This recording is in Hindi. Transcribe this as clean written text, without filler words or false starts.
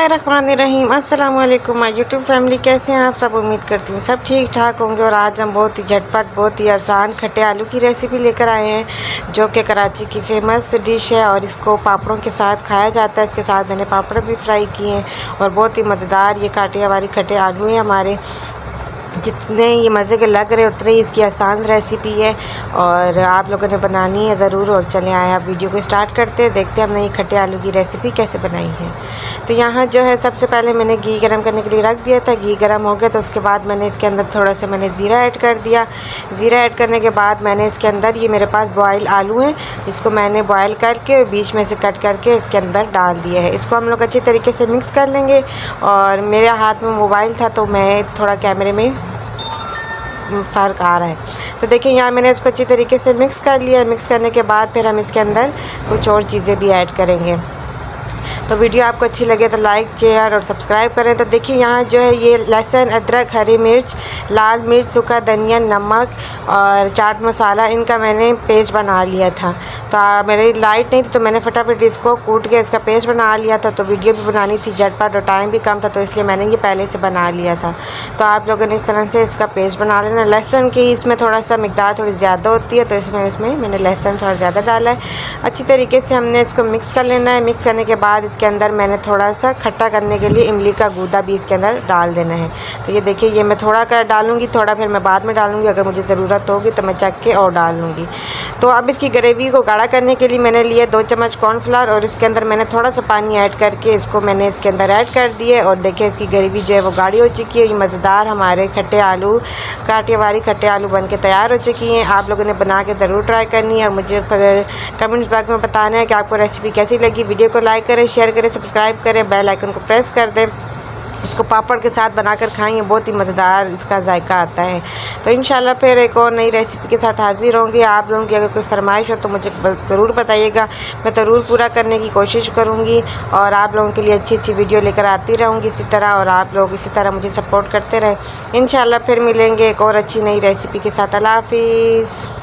बिस्मिल्लाहिर्रहमानिर्रहीम। अस्सलाम वालेकुम माय यूट्यूब फैमिली, कैसे हैं आप सब। उम्मीद करती हूँ सब ठीक ठाक होंगे। और आज हम बहुत ही झटपट, बहुत ही आसान खट्टे आलू की रेसिपी लेकर आए हैं, जो कि कराची की फेमस डिश है और इसको पापड़ों के साथ खाया जाता है। इसके साथ मैंने पापड़ भी फ्राई किए हैं और बहुत ही मज़ेदार ये कांटे वाली खट्टे आलू हैं हमारे। जितने ये मज़े के लग रहे उतने ही इसकी आसान रेसिपी है और आप लोगों ने बनानी है ज़रूर। और चले आए आप वीडियो को स्टार्ट करते हैं, देखते हैं हमने ये खट्टे आलू की रेसिपी कैसे बनाई है। तो यहाँ जो है सबसे पहले मैंने घी गरम करने के लिए रख दिया था। घी गरम हो गया तो उसके बाद मैंने इसके अंदर थोड़ा सा ज़ीरा ऐड कर दिया। ज़ीरा ऐड करने के बाद मैंने इसके अंदर, ये मेरे पास बॉयल आलू हैं, इसको मैंने बॉयल करके बीच में से कट करके इसके अंदर डाल दिया है। इसको हम लोग अच्छी तरीके से मिक्स कर लेंगे। और मेरे हाथ में मोबाइल था तो मैं थोड़ा कैमरे में फ़र्क आ रहा है। तो देखिए यहाँ मैंने इसको अच्छी तरीके से मिक्स कर लिया। मिक्स करने के बाद फिर हम इसके अंदर कुछ और चीज़ें भी ऐड करेंगे। तो वीडियो आपको अच्छी लगे तो लाइक, शेयर और सब्सक्राइब करें। तो देखिए यहाँ जो है ये लहसुन, अदरक, हरी मिर्च, लाल मिर्च, सूखा धनिया, नमक और चाट मसाला, इनका मैंने पेस्ट बना लिया था। तो मेरी लाइट नहीं थी तो मैंने फटाफट इसको कूट के इसका पेस्ट बना लिया था। तो वीडियो भी बनानी थी झटपट और टाइम भी कम था, तो इसलिए मैंने ये पहले से बना लिया था। तो आप लोगों ने इस तरह से इसका पेस्ट बना लेना। लहसुन की इसमें थोड़ा सा मिकदार थोड़ी ज़्यादा होती है, तो इसमें मैंने लहसुन थोड़ा ज़्यादा डाला है। अच्छी तरीके से हमने इसको मिक्स कर लेना है। मिक्स करने के बाद इसके अंदर मैंने थोड़ा सा खट्टा करने के लिए इमली का गूदा भी इसके अंदर डाल देना है। तो ये देखिए ये मैं थोड़ा कर डालूँगी, थोड़ा फिर मैं बाद में डालूँगी, अगर मुझे ज़रूरत होगी तो मैं चख के और डाल लूँगी। तो अब इसकी ग्रेवी को गाढ़ा करने के लिए मैंने लिए 2 चम्मच कॉर्नफ्लावर और इसके अंदर मैंने थोड़ा सा पानी ऐड करके इसको मैंने इसके अंदर ऐड कर दिए। और देखिए इसकी ग्रेवी जो है वो गाढ़ी हो चुकी है। ये मज़ेदार हमारे खट्टे आलू, कांटे वाली खट्टे आलू बन के तैयार हो चुकी हैं। आप लोगों ने बना के ज़रूर ट्राई करनी है और मुझे कमेंट्स बॉक्स में बताना है कि आपको रेसिपी कैसी लगी। वीडियो को लाइक करें, शेयर करें, सब्सक्राइब करें, बेल आइकन को प्रेस कर दें। इसको पापड़ के साथ बनाकर खाएंगे, बहुत ही मज़ेदार इसका जायका आता है। तो इंशाल्लाह फिर एक और नई रेसिपी के साथ हाजिर होंगी। आप लोगों की अगर कोई फरमाइश हो तो मुझे ज़रूर बताइएगा, मैं ज़रूर पूरा करने की कोशिश करूँगी और आप लोगों के लिए अच्छी अच्छी वीडियो लेकर आती रहूँगी इसी तरह। और आप लोग इसी तरह मुझे सपोर्ट करते रहें। इंशाल्लाह फिर मिलेंगे एक और अच्छी नई रेसिपी के साथ। अल्लाह हाफिज़।